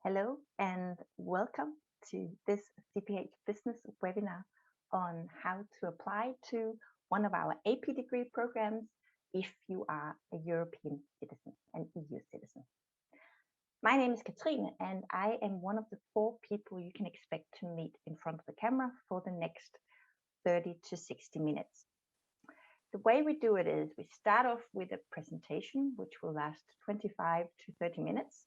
Hello and welcome to this Cphbusiness webinar on how to apply to one of our AP degree programs if you are a European citizen, an EU citizen. My name is Katrine and I am one of the 4 people you can expect to meet in front of the camera for the next 30 to 60 minutes. The way we do it is we start off with a presentation which will last 25 to 30 minutes.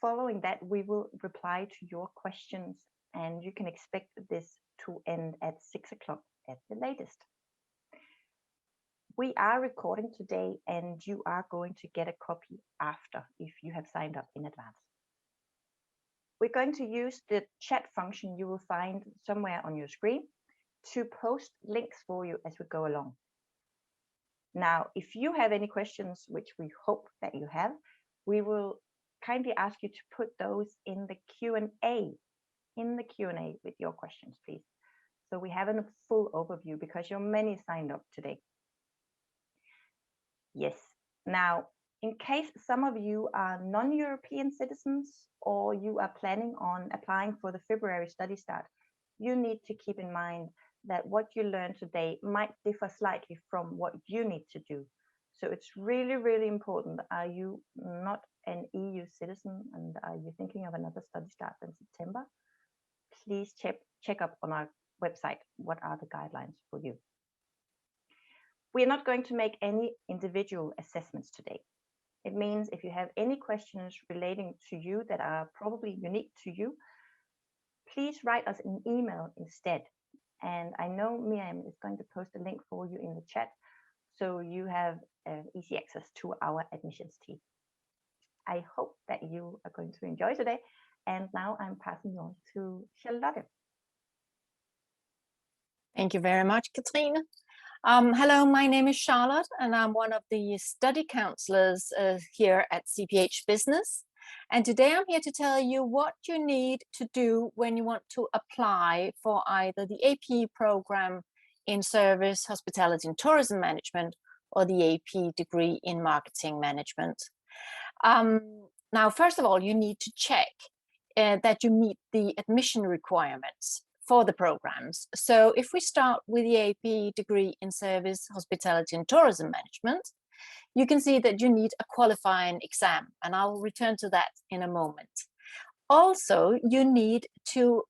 Following that, we will reply to your questions and you can expect this to end at 6 o'clock at the latest. We are recording today and you are going to get a copy after if you have signed up in advance. We're going to use the chat function you will find somewhere on your screen to post links for you as we go along. Now, if you have any questions, which we hope that you have, we will kindly ask you to put those in the Q&A with your questions, please. So we have a full overview because you're many signed up today. Yes. Now, in case some of you are non-European citizens or you are planning on applying for the February study start, you need to keep in mind that what you learn today might differ slightly from what you need to do. So it's really, really important. Are you not an EU citizen and are you thinking of another study start in September? Please check up on our website. What are the guidelines for you? We are not going to make any individual assessments today. It means if you have any questions relating to you that are probably unique to you, please write us an email instead. And I know Miriam is going to post a link for you in the chat, so you have easy access to our admissions team. I hope that you are going to enjoy today. And now I'm passing on to Charlotte. Thank you very much, Katrine. Hello, my name is Charlotte, and I'm one of the study counselors here at Cphbusiness. And today I'm here to tell you what you need to do when you want to apply for either the AP program in Service, Hospitality and Tourism Management or the AP degree in Marketing Management. Now, first of all, you need to check that you meet the admission requirements for the programs. So if we start with the AP degree in Service, Hospitality and Tourism Management, you can see that you need a qualifying exam, and I'll return to that in a moment. Also, you need to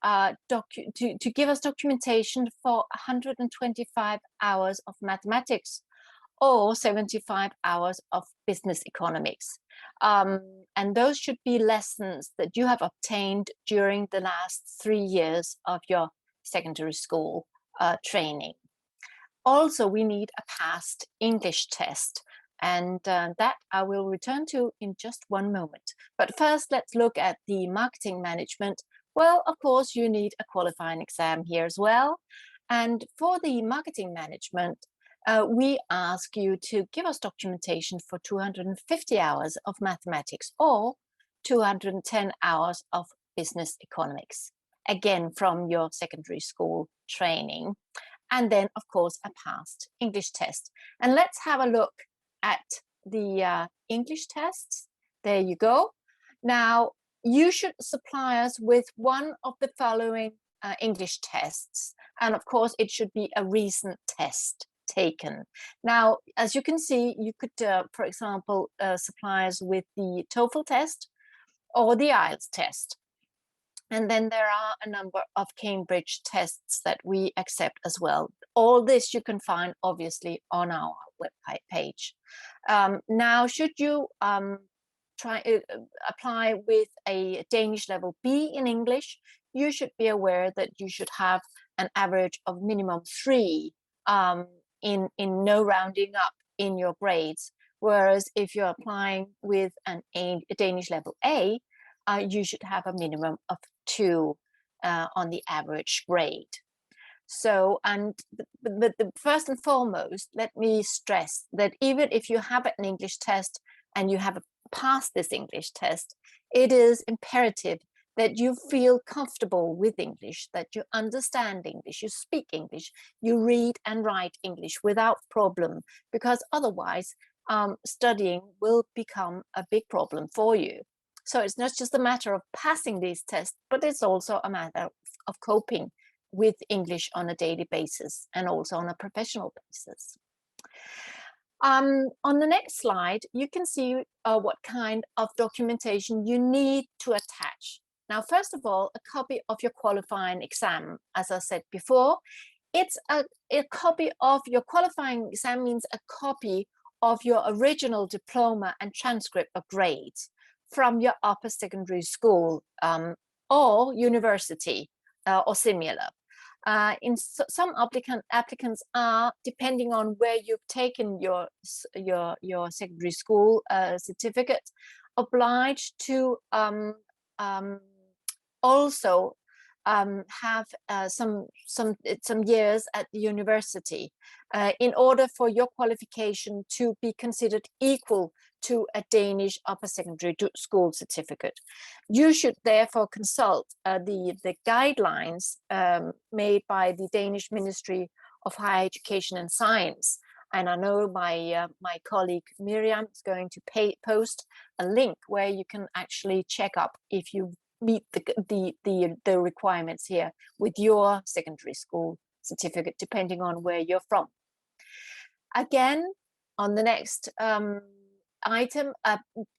give us documentation for 125 hours of mathematics or 75 hours of business economics. And those should be lessons that you have obtained during the last 3 years of your secondary school training. Also, we need a passed English test, and that I will return to in just one moment. But first, let's look at the marketing management. Well, of course, you need a qualifying exam here as well. And for the marketing management, we ask you to give us documentation for 250 hours of mathematics or 210 hours of business economics, again from your secondary school training. And then, of course, a passed English test. And let's have a look at the English tests. There you go. Now, you should supply us with one of the following English tests. And of course, it should be a recent test taken. Now, as you can see, you could, for example, supply us with the TOEFL test or the IELTS test. And then there are a number of Cambridge tests that we accept as well. All this you can find obviously on our web page. Now, should you apply with a Danish level B in English, you should be aware that you should have an average of minimum 3 in no rounding up in your grades. Whereas if you're applying with a Danish level A, you should have a minimum of 2 on the average grade. So, but the first and foremost, let me stress that even if you have an English test and you have passed this English test, it is imperative that you feel comfortable with English, that you understand English, you speak English, you read and write English without problem, because otherwise studying will become a big problem for you. So it's not just a matter of passing these tests, but it's also a matter of coping with English on a daily basis and also on a professional basis. On the next slide, you can see what kind of documentation you need to attach. Now, first of all, a copy of your qualifying exam. As I said before, it's a copy of your qualifying exam means a copy of your original diploma and transcript of grades from your upper secondary school or university or similar. Some applicants are, depending on where you've taken your secondary school certificate, obliged to also have some years at the university in order for your qualification to be considered equal to a Danish upper secondary school certificate. You should therefore consult the guidelines made by the Danish Ministry of Higher Education and Science. And I know my colleague Miriam is going to post a link where you can actually check up if you meet the requirements here with your secondary school certificate, depending on where you're from. Again, on the next item,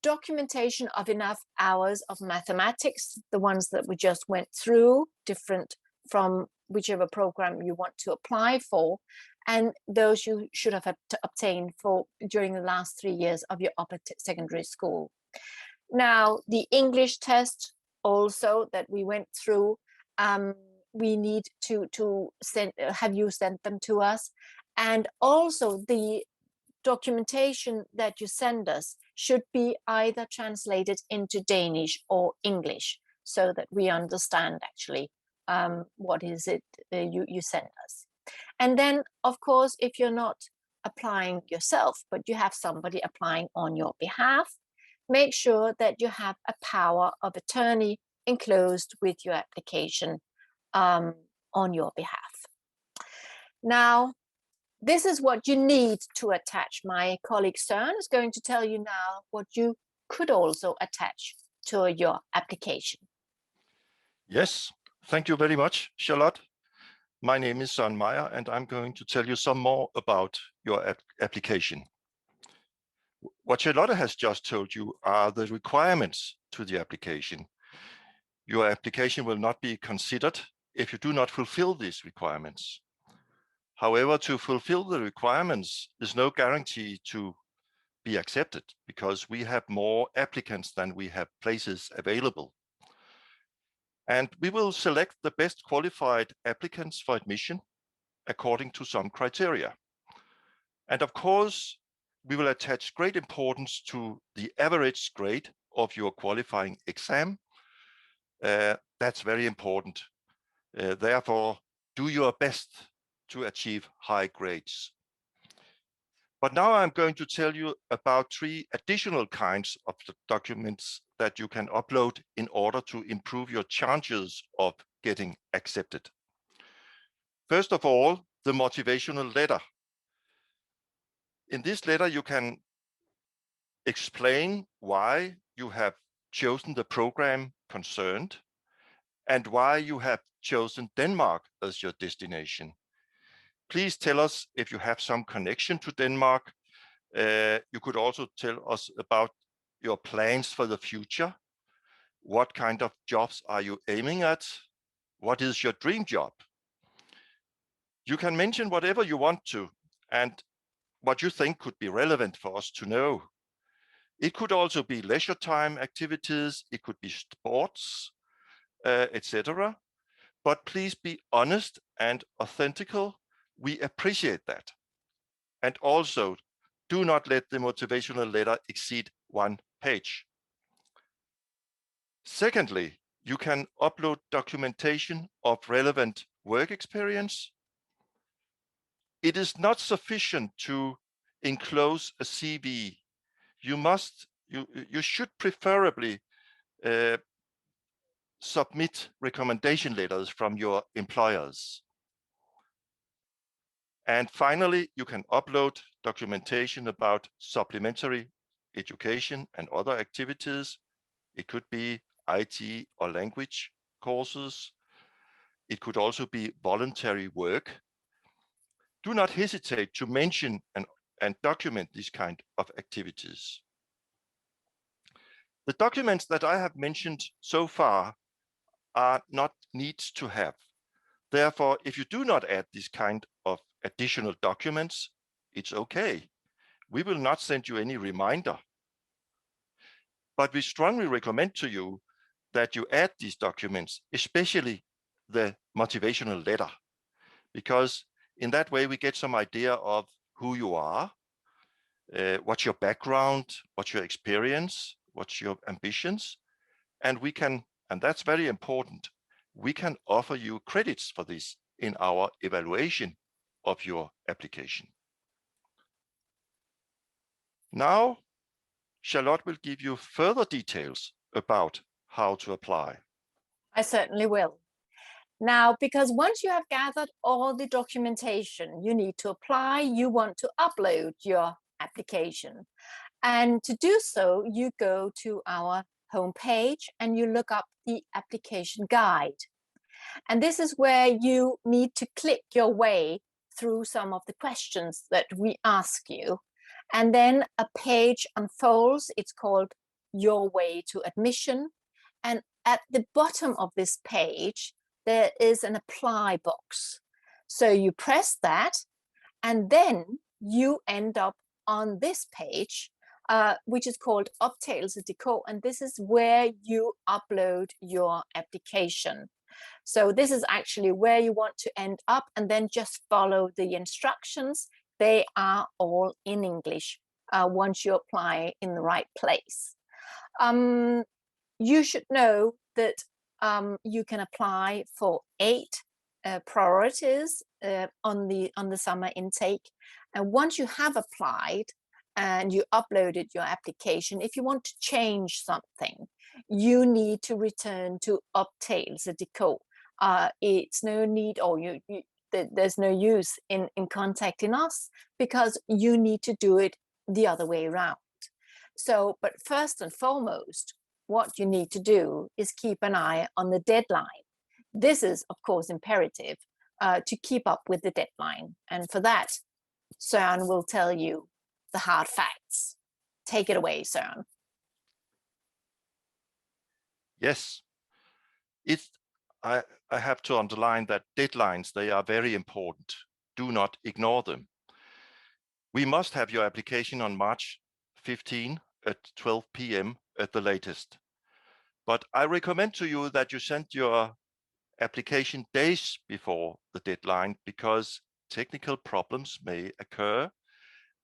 documentation of enough hours of mathematics, the ones that we just went through, different from whichever program you want to apply for, and those you should have obtained for during the last 3 years of your upper secondary school. Now, the English test also that we went through, we need to have you send them to us, and also the documentation that you send us should be either translated into Danish or English so that we understand actually what is it you send us. And then, of course, if you're not applying yourself, but you have somebody applying on your behalf, make sure that you have a power of attorney enclosed with your application on your behalf. Now, this is what you need to attach. My colleague Søren is going to tell you now what you could also attach to your application. Yes, thank you very much, Charlotte. My name is Søren Meyer, and I'm going to tell you some more about your application. What Charlotte has just told you are the requirements to the application. Your application will not be considered if you do not fulfill these requirements. However, to fulfill the requirements is no guarantee to be accepted because we have more applicants than we have places available. And we will select the best qualified applicants for admission according to some criteria. And of course, we will attach great importance to the average grade of your qualifying exam. That's very important. Therefore, do your best to achieve high grades. But now I'm going to tell you about 3 additional kinds of documents that you can upload in order to improve your chances of getting accepted. First of all, the motivational letter. In this letter, you can explain why you have chosen the program concerned and why you have chosen Denmark as your destination. Please tell us if you have some connection to Denmark. You could also tell us about your plans for the future. What kind of jobs are you aiming at? What is your dream job? You can mention whatever you want to and what you think could be relevant for us to know. It could also be leisure time activities, it could be sports, etc. But please be honest and authentical. We appreciate that. And also, do not let the motivational letter exceed 1 page. Secondly, you can upload documentation of relevant work experience. It is not sufficient to enclose a CV. You should preferably submit recommendation letters from your employers. And finally, you can upload documentation about supplementary education and other activities It could be IT or language courses. It could also be voluntary work. Do not hesitate to mention and document these kind of activities. The documents that I have mentioned so far are not needs to have. Therefore, if you do not add this kind of additional documents, it's okay. We will not send you any reminder. But we strongly recommend to you that you add these documents, especially the motivational letter, because in that way we get some idea of who you are, what's your background, what's your experience, what's your ambitions, and we can, and that's very important, we can offer you credits for this in our evaluation of your application. Now, Charlotte will give you further details about how to apply. I certainly will. Now, because once you have gathered all the documentation you need to apply, you want to upload your application. And to do so, you go to our homepage and you look up the application guide. And this is where you need to click your way through some of the questions that we ask you. And then a page unfolds. It's called Your Way to Admission. And at the bottom of this page, there is an apply box. So you press that, and then you end up on this page, which is called Optagelse.dk, and this is where you upload your application. So this is actually where you want to end up, and then just follow the instructions. They are all in English once you apply in the right place. You should know that you can apply for 8 priorities on the summer intake. And once you have applied and you uploaded your application, if you want to change something, you need to return to Optagelse.dk. It's no need, or there's no use in contacting us, because you need to do it the other way around. So, but first and foremost, what you need to do is keep an eye on the deadline. This is, of course, imperative to keep up with the deadline. And for that, Søren will tell you the hard facts. Take it away, Søren. Yes, I have to underline that deadlines, they are very important. Do not ignore them. We must have your application on March 15 at 12 p.m. at the latest. But I recommend to you that you send your application days before the deadline, because technical problems may occur,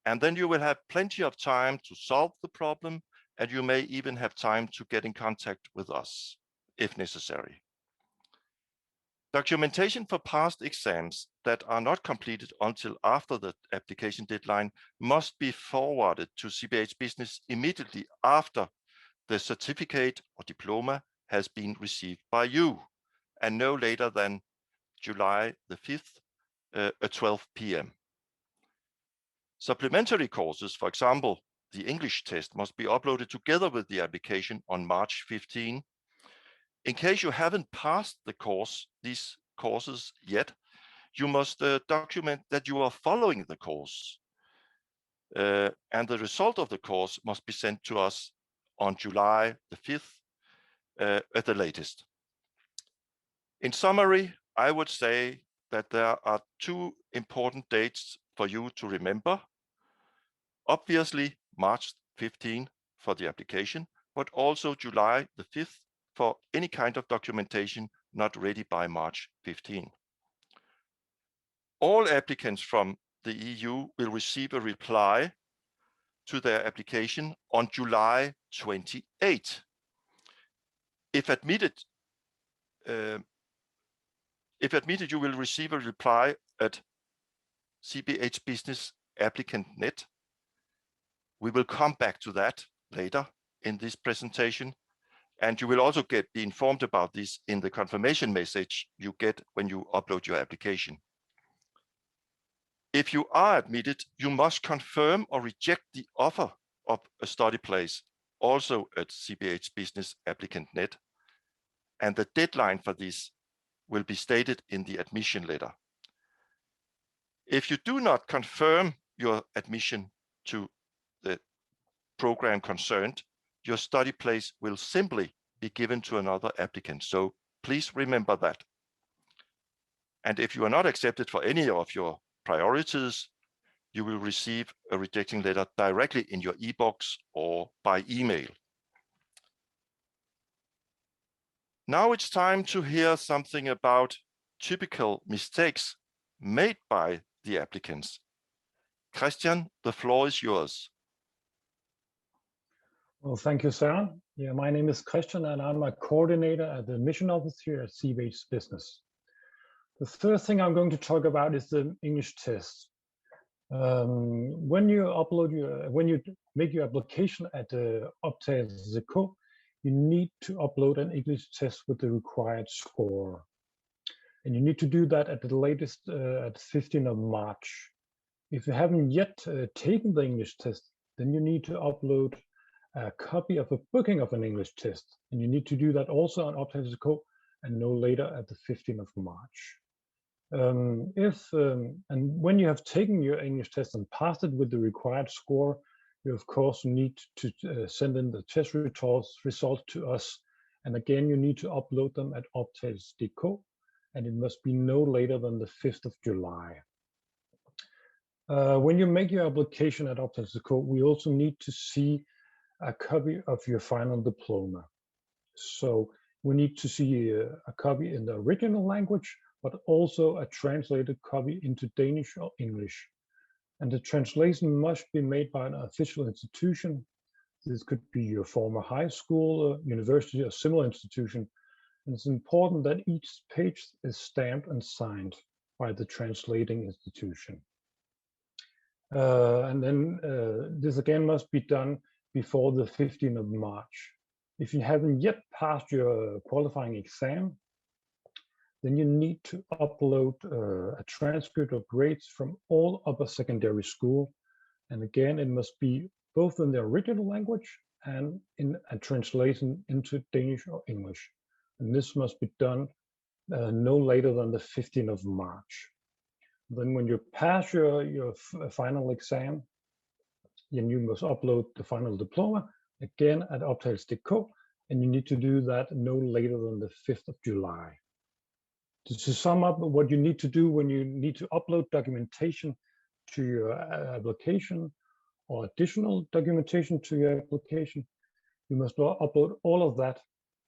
and then you will have plenty of time to solve the problem, and you may even have time to get in contact with us if necessary. Documentation for past exams that are not completed until after the application deadline must be forwarded to Cphbusiness immediately after the certificate or diploma has been received by you, and no later than July the 5th at 12 p.m. Supplementary courses, for example, the English test, must be uploaded together with the application on March 15. In case you haven't passed these courses yet, you must document that you are following the course. And the result of the course must be sent to us on July the 5th at the latest. In summary, I would say that there are 2 important dates for you to remember. Obviously, March 15 for the application, but also July the 5th for any kind of documentation not ready by March 15. All applicants from the EU will receive a reply to their application on July 28. If admitted, you will receive a reply at Cphbusiness applicant net. We will come back to that later in this presentation, and you will also be informed about this in the confirmation message you get when you upload your application. If you are admitted, you must confirm or reject the offer of a study place also at Cphbusiness applicant.net, and the deadline for this will be stated in the admission letter. If you do not confirm your admission to the program concerned, your study place will simply be given to another applicant. So please remember that. And if you are not accepted for any of your priorities, you will receive a rejecting letter directly in your e-box or by email. Now it's time to hear something about typical mistakes made by the applicants. Christian, the floor is yours. Well, thank you, Søren. Yeah, my name is Christian, and I'm a coordinator at the admission office here at Cphbusiness. The first thing I'm going to talk about is the English test. When you make your application at the Untitled, you need to upload an English test with the required score. And you need to do that at the latest at 15th of March. If you haven't yet taken the English test, then you need to upload a copy of a booking of an English test. And you need to do that also on Untitled and no later at the 15th of March. And when you have taken your English test and passed it with the required score, you of course need to send in the test results to us. And again, you need to upload them at Untitled, and it must be no later than the 5th of July. When you make your application at Untitled, we also need to see a copy of your final diploma. So we need to see a copy in the original language, but also a translated copy into Danish or English. And the translation must be made by an official institution. This could be your former high school, university, or similar institution. And it's important that each page is stamped and signed by the translating institution. And then this again must be done before the 15th of March. If you haven't yet passed your qualifying exam, then you need to upload a transcript of grades from all upper secondary school. And again, it must be both in the original language and in a translation into Danish or English. And this must be done no later than the 15th of March. Then when you pass your final exam, then you must upload the final diploma, again at Untitled, and you need to do that no later than the 5th of July. To sum up what you need to do when you need to upload documentation to your application or additional documentation to your application, you must upload all of that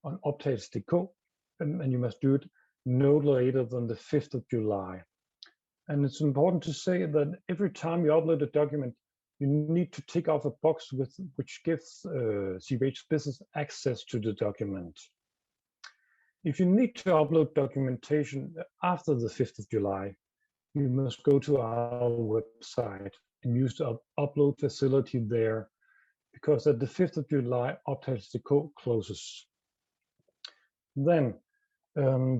on Untitled, and you must do it no later than the 5th of July. And it's important to say that every time you upload a document, you need to tick off a box which gives Cphbusiness access to the document. If you need to upload documentation after the 5th of July, you must go to our website and use the upload facility there, because at the 5th of July, Untitled closes. Then,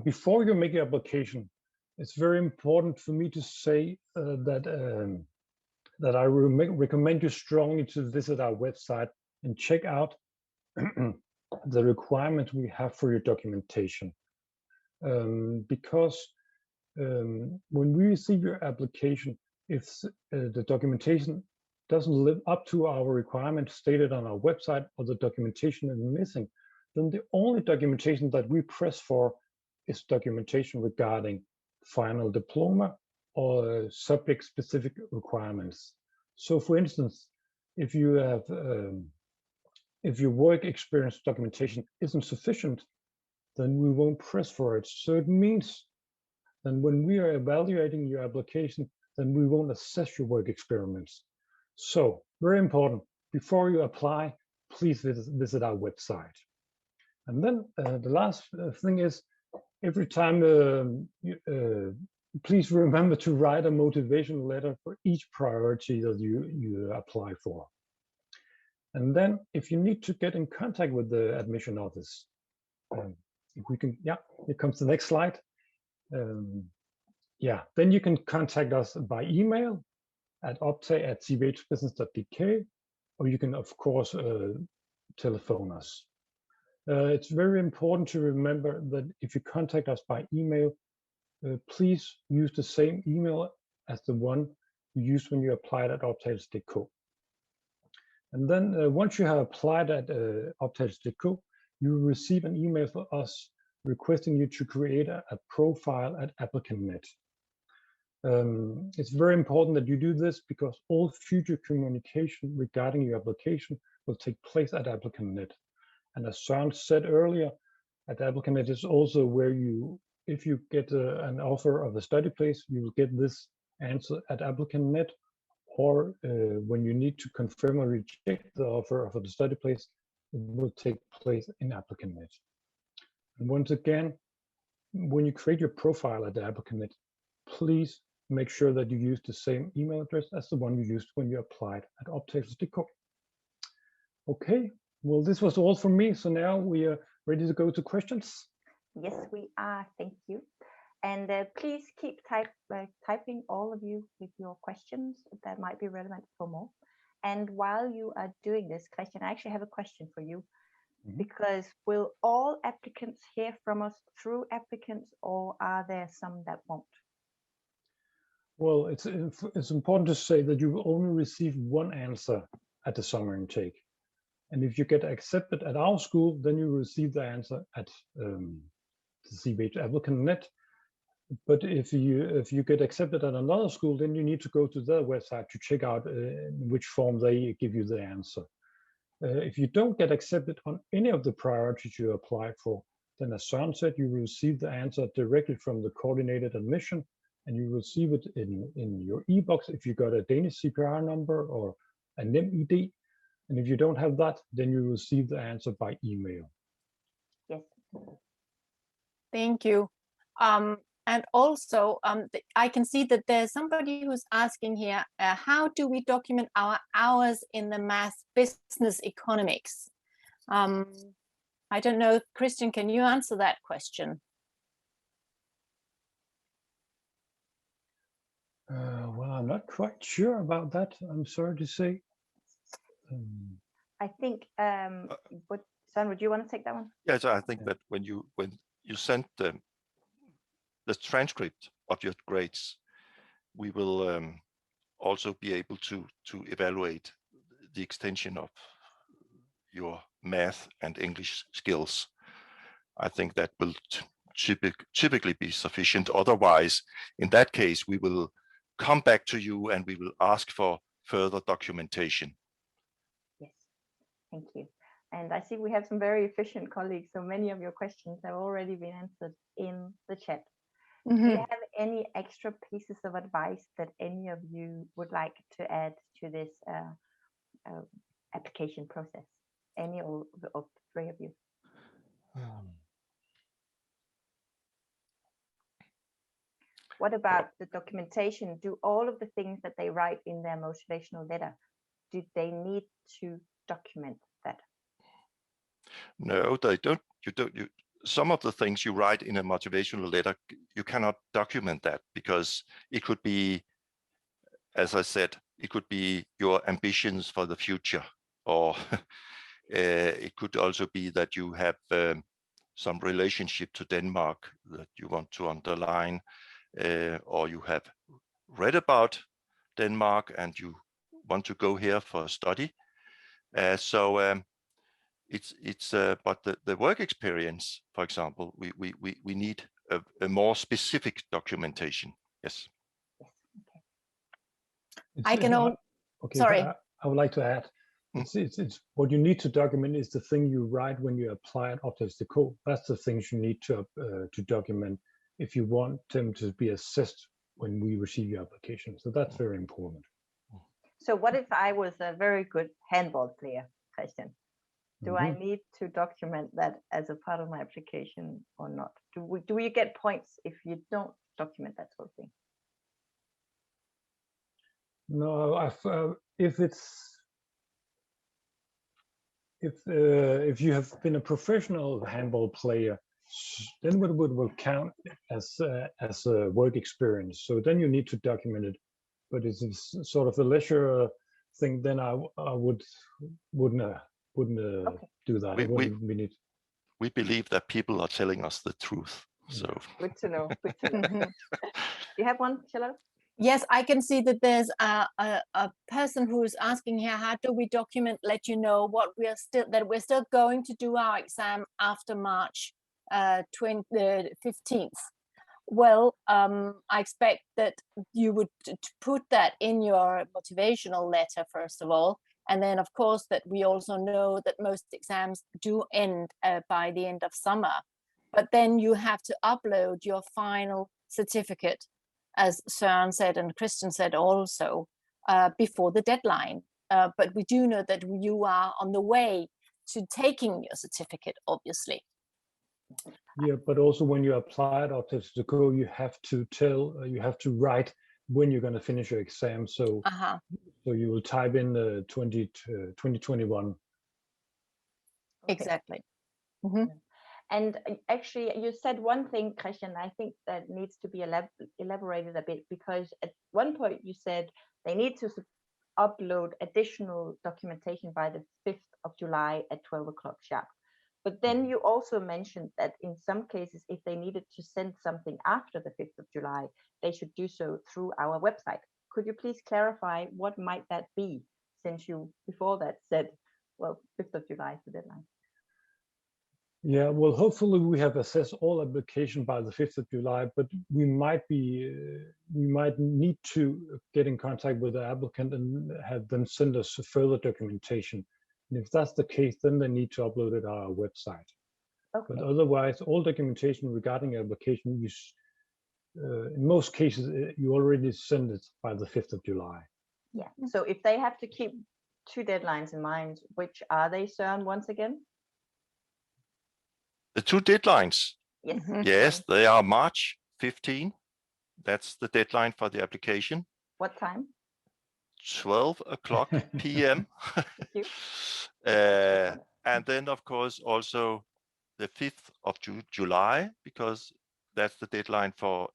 before you make your application, it's very important for me to say that I recommend you strongly to visit our website and check out the requirements we have for your documentation. Because when we receive your application, if the documentation doesn't live up to our requirements stated on our website, or the documentation is missing, then the only documentation that we press for is documentation regarding final diploma or subject-specific requirements. So, for instance, if you have if your work experience documentation isn't sufficient, then we won't press for it. So it means that when we are evaluating your application, then we won't assess your work experience. So, very important, before you apply, please visit our website. And then the last thing is, every time please remember to write a motivational letter for each priority that you apply for. And then if you need to get in contact with the admission office, if we can, yeah, here comes the next slide. Yeah, then you can contact us by email at uptake@cphbusiness.dk, or you can of course telephone us. It's very important to remember that if you contact us by email, please use the same email as the one you used when you applied at Untitled. And then once you have applied at Untitled, you will receive an email from us requesting you to create a profile at ApplicantNet. It's very important that you do this because all future communication regarding your application will take place at ApplicantNet. And as Søren said earlier, at ApplicantNet is also where you, if you get an offer of a study place, you will get this answer at ApplicantNet, or when you need to confirm or reject the offer of the study place, it will take place in ApplicantNet. And once again, when you create your profile at the ApplicantNet, please make sure that you use the same email address as the one you used when you applied at Untitled. Okay, well, this was all from me. So now we are ready to go to questions. Yes, we are. Thank you. And please keep typing, all of you, with your questions that might be relevant for more. And while you are doing this, Christian, I actually have a question for you. Because will all applicants hear from us through applicants, or are there some that won't? Well, it's important to say that you will only receive one answer at the summer intake. And if you get accepted at our school, then you will receive the answer at the CPH ApplicantNet. But if you get accepted at another school, then you need to go to their website to check out which form they give you the answer. If you don't get accepted on any of the priorities you apply for, then as Søren said, you will receive the answer directly from the coordinated admission, and you will receive it in your e-box if you got a Danish CPR number or a NemID. And if you don't have that, then you will receive the answer by email. Yes. Thank you. And also, I can see that there's somebody who's asking here, how do we document our hours in the math business economics? I don't know, Christian, can you answer that question? Well, I'm not quite sure about that. I'm sorry to say. I think, Søren, would you want to take that one? Yes, I think that when you send the transcript of your grades, we will also be able to evaluate the extension of your math and English skills. I think that will typically be sufficient. Otherwise, in that case, we will come back to you and we will ask for further documentation. Yes, thank you. And I see we have some very efficient colleagues, so many of your questions have already been answered in the chat. Do you have any extra pieces of advice that any of you would like to add to this application process? Any of the three of you? What about the documentation? Do all of the things that they write in their motivational letter, do they need to document that? No, they don't. Some of the things you write in a motivational letter, you cannot document that because it could be, as I said, it could be your ambitions for the future, or it could also be that you have some relationship to Denmark that you want to underline, or you have read about Denmark and you want to go here for a study. But the work experience, for example, we need a more specific documentation. Yes. I can only. Okay, sorry. I would like to add. It's what you need to document is the thing you write when you apply at Untitled. That's the things you need to document if you want them to be assessed when we receive your application. So that's very important. So what if I was a very good handball player, Christian? Do I need to document that as a part of my application or not? Do we get points if you don't document that sort of thing? No, if you have been a professional handball player, then it will count as a work experience. So then you need to document it. But it's sort of a leisure thing. Then I wouldn't do that. We- It wouldn't be need. We believe that people are telling us the truth. So Good to know. Good to know. You have one, Charlotte? Yes, I can see that there's a person who is asking here, how do we document, let you know what we're still going to do our exam after March 15th. Well, I expect that you would put that in your motivational letter, first of all. And then, of course, that we also know that most exams do end by the end of summer. But then you have to upload your final certificate, as Søren said and Christian said also, before the deadline. But we do know that you are on the way to taking your certificate, obviously. Yeah, but also when you apply at Untitled, you have to you have to write when you're going to finish your exam. So, so you will type in 2021. Exactly. And actually, you said one thing, Christian, I think that needs to be elaborated a bit, because at one point you said they need to upload additional documentation by the 5th of July at 12 o'clock sharp. But then you also mentioned that in some cases, if they needed to send something after the 5th of July, they should do so through our website. Could you please clarify what might that be, since you before that said, well, 5th of July is the deadline? Yeah, well, hopefully we have assessed all application by the 5th of July, but we might need to get in contact with the applicant and have them send us further documentation. And if that's the case, then they need to upload it on our website. Okay. But otherwise, all documentation regarding application, in most cases, you already send it by the 5th of July. Yeah, so if they have to keep 2 deadlines in mind, which are they, Søren, once again? The 2 deadlines. Yes. Yes, they are March 15. That's the deadline for the application. What time? 12 o'clock p.m. Thank you. And then, of course, also the 5th of July, because that's the deadline for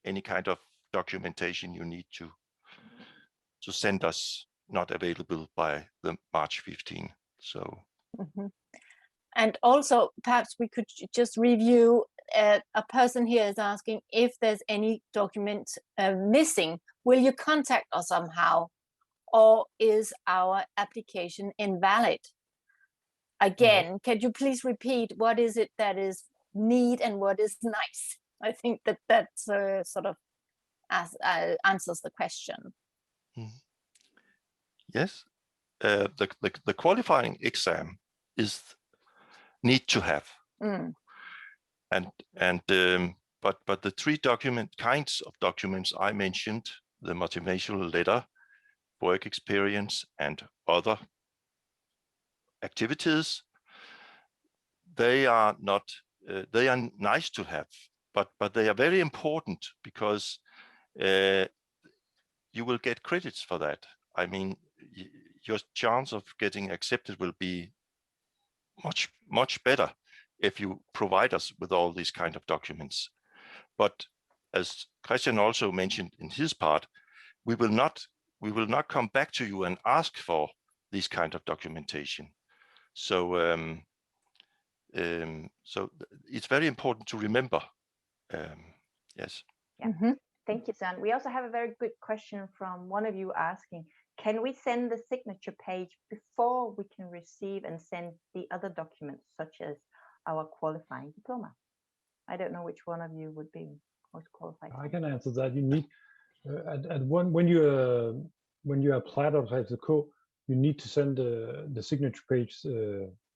any kind of documentation you need to send us, not available by the March 15. So. And also, perhaps we could just review, a person here is asking if there's any document missing. Will you contact us somehow? Or is our application invalid? Again, Can you please repeat what is it that is need and what is nice? I think that sort of answers the question. Yes, the qualifying exam is need to have, but the 3 kinds of documents I mentioned, the motivational letter, work experience, and other activities, they are not they are nice to have, but they are very important, because you will get credits for that. I mean, your chance of getting accepted will be much better if you provide us with all these kind of documents. But as Christian also mentioned in his part, we will not come back to you and ask for this kind of documentation. So so it's very important to remember. Yes. Yeah. Thank you, Søren. We also have a very good question from one of you asking, can we send the signature page before we can receive and send the other documents, such as our qualifying diploma? I don't know which one of you would be most qualified. I can answer that. You need when you apply to Untitled, you need to send the signature page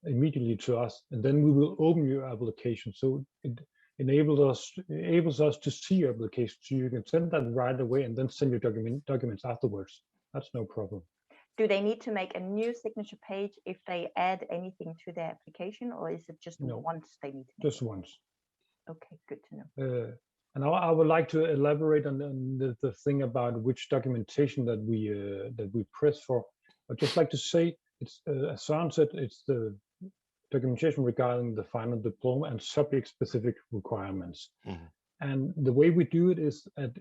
immediately to us, and then we will open your application. So it enables us to see your application, so you can send that right away and then send your documents afterwards. That's no problem. Do they need to make a new signature page if they add anything to their application, or is it just once they need to make just once? Okay, good to know. And I would like to elaborate on the thing about which documentation that we press for. I'd just like to say, it's as Søren said, it's the documentation regarding the final diploma and subject-specific requirements. And the way we do it is that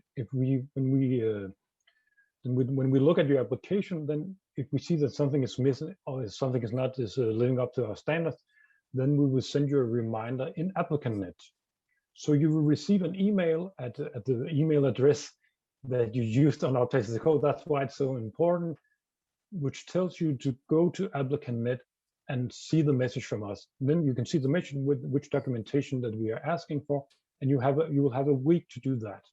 when we look at your application, then if we see that something is missing or if something is not living up to our standards, then we will send you a reminder in ApplicantNet. So you will receive an email at the email address that you used on our places of code. That's why it's so important, which tells you to go to ApplicantNet and see the message from us. And then you can see the message with which documentation that we are asking for, and you will have a week to do that.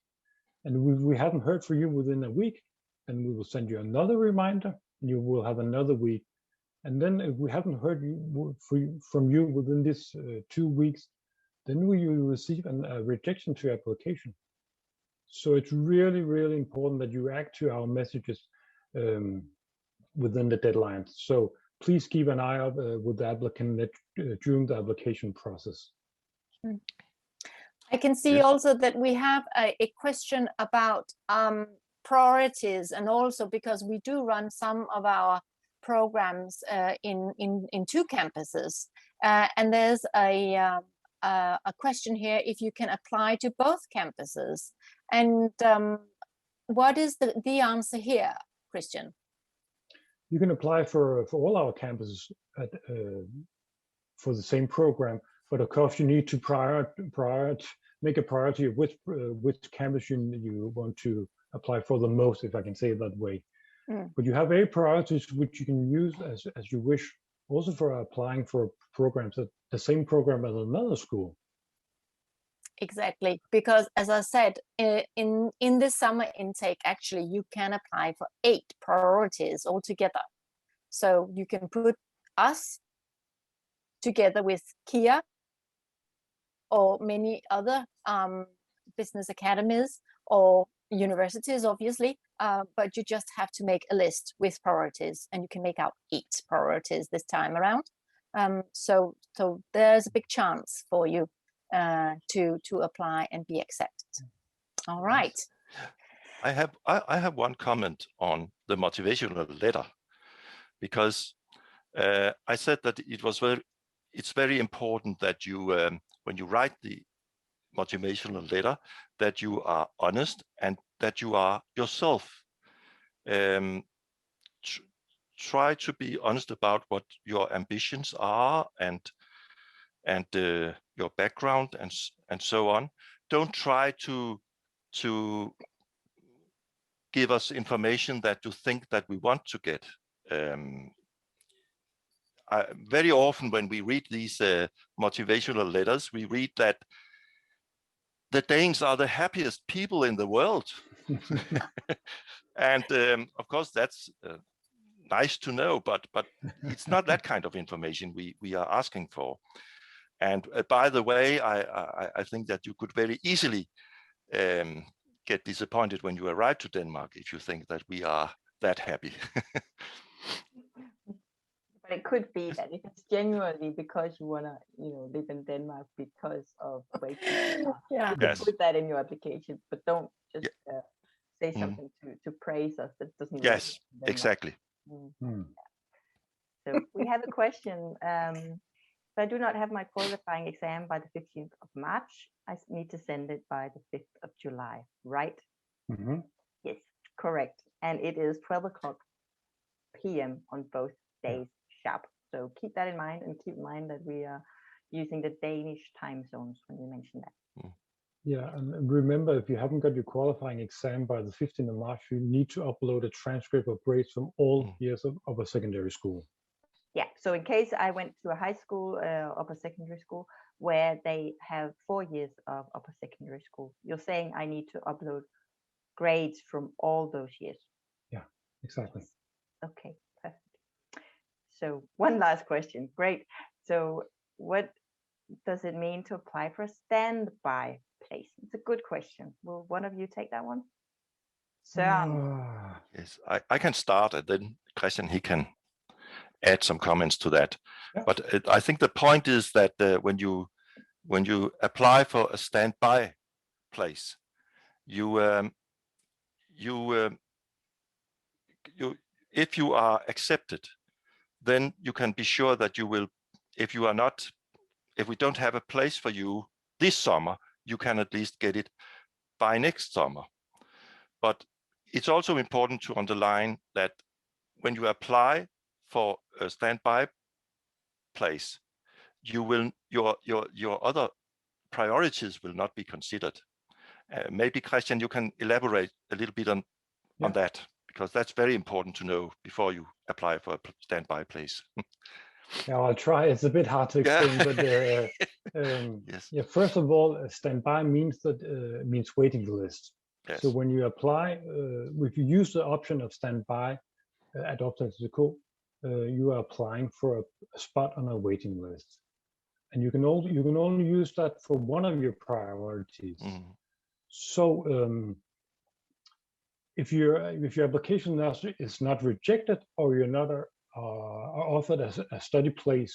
And if we haven't heard from you within a week, then we will send you another reminder, and you will have another week. And then if we haven't heard from you within this 2 weeks, then we will receive a rejection to your application. So it's really, really important that you act to our messages within the deadlines. So please keep an eye out with the applicant during the application process. I can see also that we have a question about priorities, and also because we do run some of our programs in 2 campuses, and there's a question here if you can apply to both campuses, and what is the answer here, Christian? You can apply for all our campuses for the same program, but of course you need to make a priority of which campus you want to apply for the most, if I can say it that way. But you have 8 priorities which you can use as you wish, also for applying for programs at the same program as another school. Exactly, because as I said, in this summer intake, actually, you can apply for 8 priorities altogether. So you can put us together with Kia or many other business academies or universities, obviously, but you just have to make a list with priorities, and you can make out 8 priorities this time around. So there's a big chance for you to apply and be accepted. All right. I have one comment on the motivational letter, because I said that it's very important that you when you write the motivational letter, that you are honest and that you are yourself. Try to be honest about what your ambitions are and your background and so on. Don't try to give us information that you think that we want to get. Very often when we read these motivational letters, we read that the Danes are the happiest people in the world. And of course that's nice to know, but it's not that kind of information we are asking for. And by the way, I think that you could very easily get disappointed when you arrive to Denmark if you think that we are that happy. But it could be that if it's genuinely because you want to, live in Denmark because of the way people are, Yeah. you can Yes. put that in your application, but don't just say something to praise us that doesn't. Yes, exactly. So we have a question. If I do not have my qualifying exam by the 15th of March, I need to send it by the 5th of July, right? Yes, correct. And it is 12:00 p.m. on both days sharp. So keep that in mind, and keep in mind that we are using the Danish time zones when we mention that. Yeah, and remember, if you haven't got your qualifying exam by the 15th of March, you need to upload a transcript of grades from all years of a secondary school. Yeah, so in case I went to a high school, upper secondary school, where they have 4 years of upper secondary school, you're saying I need to upload grades from all those years? Yeah, exactly. Okay, perfect. So one last question. Great. So what does it mean to apply for a standby place? It's a good question. Will one of you take that one? Yes, I can start, and then Christian, he can add some comments to that. Yeah. But I think the point is that when you apply for a standby place, if you are accepted, then you can be sure that you will. If we don't have a place for you this summer, you can at least get it by next summer. But it's also important to underline that when you apply for a standby place, you will your other priorities will not be considered. Maybe Christian, you can elaborate a little bit on that, because that's very important to know before you apply for a standby place. Yeah, I'll try. It's a bit hard to explain, but Yes. yeah. First of all, standby means waiting list. Yes. So when you apply, if you use the option of standby at Optag.dk, you are applying for a spot on a waiting list, and you can only use that for one of your priorities. So if your application is not rejected, or you're not offered as a study place,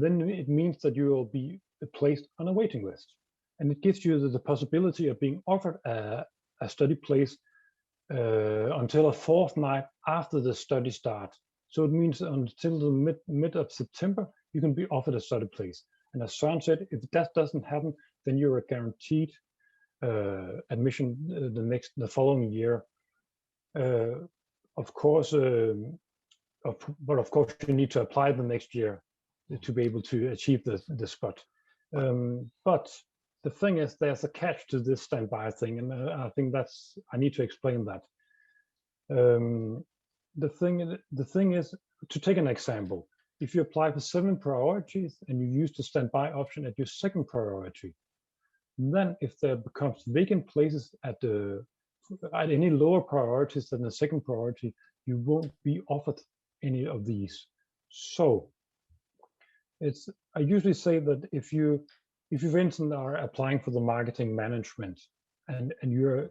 then it means that you will be placed on a waiting list, and it gives you the possibility of being offered a study place until a fortnight after the study start. So it means until the mid of September, you can be offered a study place. And as Søren said, if that doesn't happen, then you're guaranteed admission the following year. Of course, but of course you need to apply the next year to be able to achieve the spot. But the thing is, there's a catch to this standby thing, and I think I need to explain that. The thing is, to take an example, if you apply for 7 priorities and you use the standby option at your second priority, then if there becomes vacant places at any lower priorities than the second priority, you won't be offered any of these. So I usually say that if you for instance are applying for the marketing management, and you're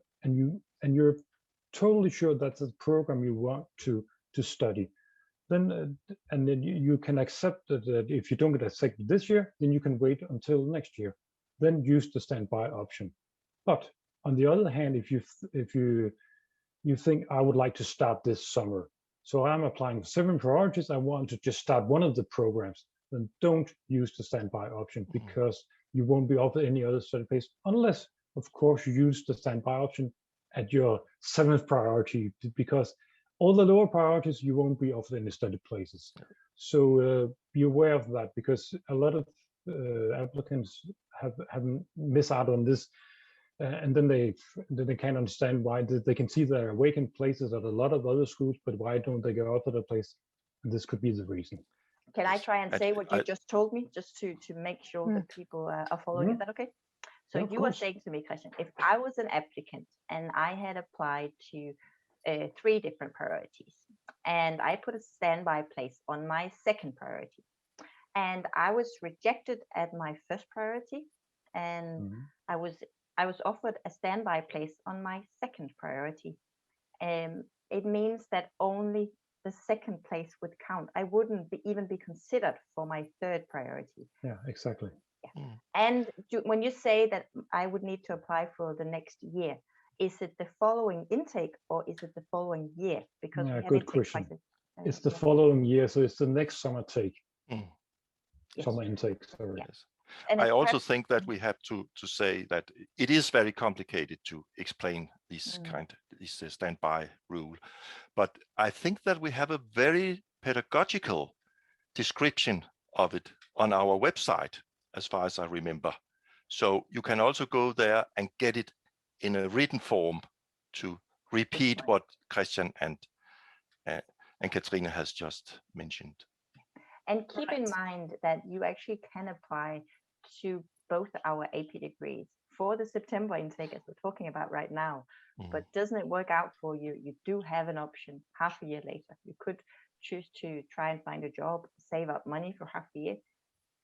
totally sure that's the program you want to study, then you can accept that if you don't get accepted this year, then you can wait until next year, then use the standby option. But on the other hand, if you think, I would like to start this summer, so I'm applying for 7 priorities, I want to just start one of the programs, then don't use the standby option, because you won't be offered any other study place, unless, of course, you use the standby option at your 7th priority, because all the lower priorities, you won't be offered any study places. So be aware of that, because a lot of applicants have missed out on this, and then they can't understand why they can see there are vacant places at a lot of other schools, but why don't they go out to the place? And this could be the reason. Can I try and say what you just told me, just to make sure that people are following? Is that okay? So Yeah, you were saying to me, Christian, if I was an applicant and I had applied to 3 different priorities, and I put a standby place on my second priority, and I was rejected at my first priority, and I was offered a standby place on my second priority, it means that only the second place would count. I wouldn't even be considered for my third priority. Yeah, exactly. Yeah. And when you say that I would need to apply for the next year, is it the following intake or is it the following year? Because we have good question. It's the yeah. following year, so it's the next summer take. Yes. Summer intake, sorry. Yes. And I also think that we have to say that it is very complicated to explain this this standby rule, but I think that we have a very pedagogical description of it on our website, as far as I remember. So you can also go there and get it in a written form to repeat what Christian and Katrine has just mentioned. And keep in mind that you actually can apply to both our AP degrees for the September intake, as we're talking about right now. But doesn't it work out for you? You do have an option half a year later. You could choose to try and find a job, save up money for half a year,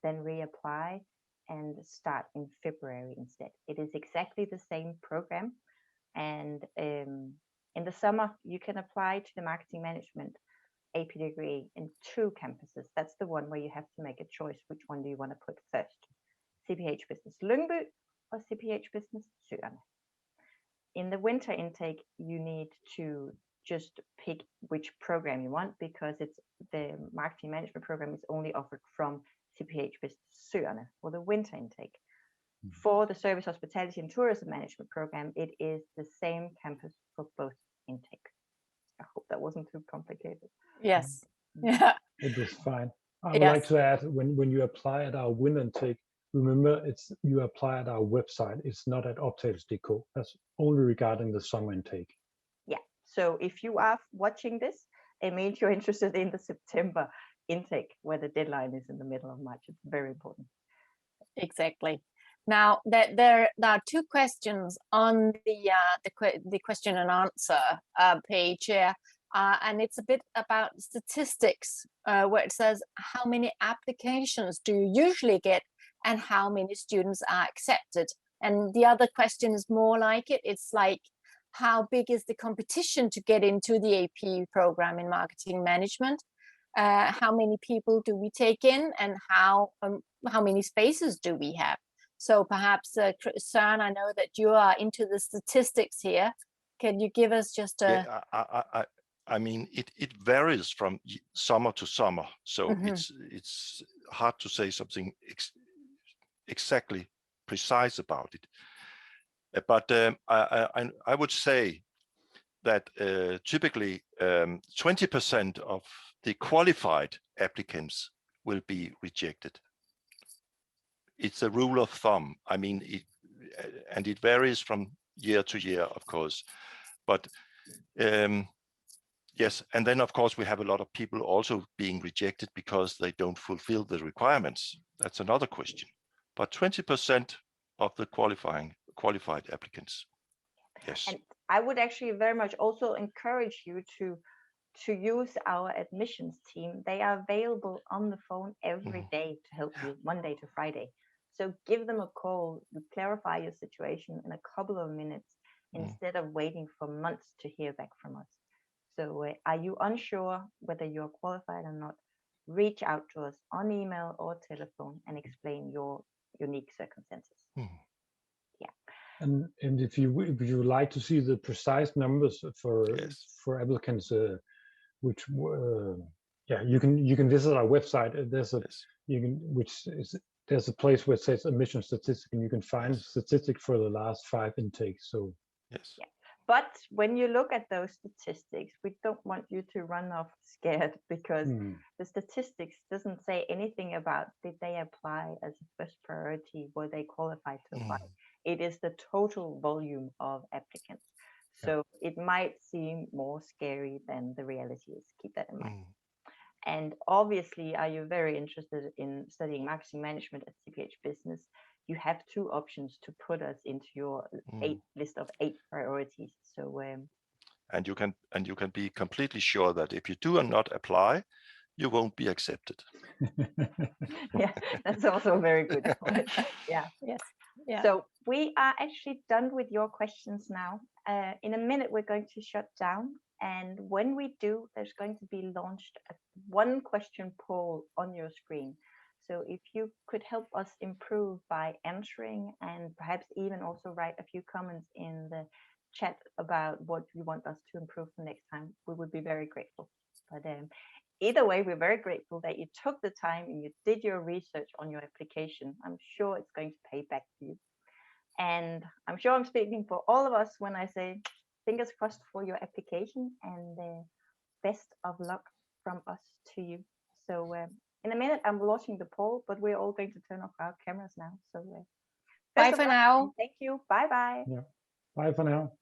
then reapply and start in February instead. It is exactly the same program. And in the summer, you can apply to the marketing management AP degree in 2 campuses. That's the one where you have to make a choice. Which one do you want to put first? Cphbusiness Lyngby or Cphbusiness Søerne. In the winter intake, you need to just pick which program you want, because it's the marketing management program is only offered from Cphbusiness Søerne for the winter intake. For the service, hospitality and tourism management program, it is the same campus for both intakes. I hope that wasn't too complicated. Yes. Yeah. It was fine. I would Yes. like to add, when you apply at our win intake, remember you apply at our website. It's not at Untitled.dk. That's only regarding the summer intake. Yeah. So if you are watching this, it means you're interested in the September intake, where the deadline is in the middle of March. It's very important. Exactly. Now that there are two questions on the question and answer page here, and it's a bit about statistics, where it says how many applications do you usually get and how many students are accepted. And the other question is more like it. It's like, how big is the competition to get into the AP program in marketing management? How many people do we take in, and how many spaces do we have? So perhaps, Søren, I know that you are into the statistics here. Can you give us just a... Yeah, I mean, it varies from summer to summer. So it's hard to say something exactly precise about it. But I would say that typically 20% of the qualified applicants will be rejected. It's a rule of thumb. I mean, it varies from year to year, of course. But yes, and then of course we have a lot of people also being rejected because they don't fulfill the requirements. That's another question. But 20% of the qualified applicants. Yes. And I would actually very much also encourage you to use our admissions team. They are available on the phone every day to help you, Monday to Friday. So give them a call, clarify your situation in a couple of minutes instead of waiting for months to hear back from us. So are you unsure whether you're qualified or not? Reach out to us on email or telephone and explain your unique circumstances. Yeah. And if you would like to see the precise numbers for applicants, which yeah, you can visit our website. There's a there's a place where it says admission statistic, and you can find statistics for the last 5 intakes. So yes. Yeah. But when you look at those statistics, we don't want you to run off scared, because the statistics doesn't say anything about did they apply as a first priority, were they qualified to apply. It is the total volume of applicants. So it might seem more scary than the reality is. Keep that in mind. And obviously, are you very interested in studying marketing management at Cphbusiness? You have 2 options to put us into your list of 8 priorities. So and you can be completely sure that if you do not apply, you won't be accepted. Yeah, that's also a very good point. Yeah. Yes. Yeah. So we are actually done with your questions now. In a minute, we're going to shut down. And when we do, there's going to be launched a 1 question poll on your screen. So if you could help us improve by answering, and perhaps even also write a few comments in the chat about what you want us to improve for next time, we would be very grateful. But either way, we're very grateful that you took the time and you did your research on your application. I'm sure it's going to pay back to you. And I'm sure I'm speaking for all of us when I say fingers crossed for your application, and best of luck from us to you. So in a minute, I'm launching the poll, but we're all going to turn off our cameras now. So bye for now. Thank you. Bye bye. Yeah. Bye for now.